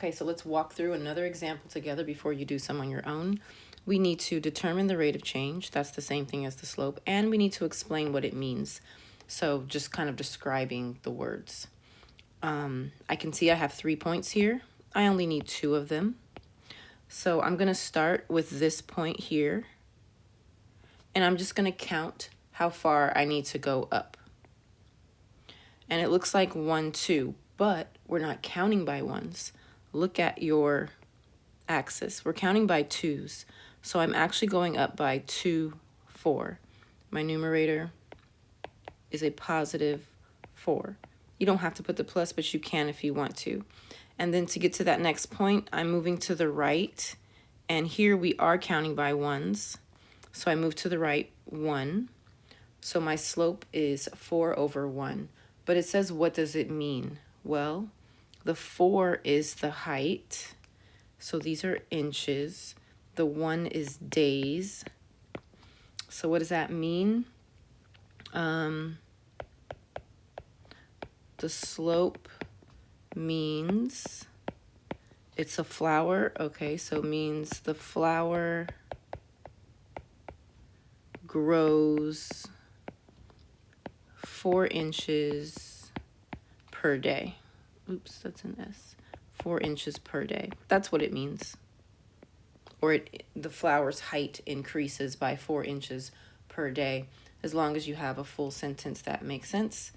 Okay, so let's walk through another example together before you do some on your own. We need to determine the rate of change. That's the same thing as the slope. And we need to explain what it means. So just kind of describing the words. I can see I have 3 points here. I only need 2 of them. So I'm going to start with this point here. And I'm just going to count how far I need to go up. And it looks like 1, 2, but we're not counting by ones. Look at your axis. We're counting by 2s. So I'm actually going up by 2, 4. My numerator is a positive 4. You don't have to put the plus, but you can if you want to. And then to get to that next point, I'm moving to the right. And here we are counting by ones. So I move to the right 1. So my slope is 4 over 1. But it says, what does it mean? Well, the 4 is the height. So these are inches. The 1 is days. So what does that mean? The slope means it's a flower. Okay, so it means the flower grows 4 inches per day. Oops, that's an S. 4 inches per day. That's what it means. Or the flower's height increases by 4 inches per day. As long as you have a full sentence that makes sense.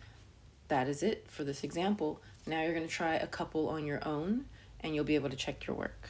That is it for this example. Now you're going to try a couple on your own, and you'll be able to check your work.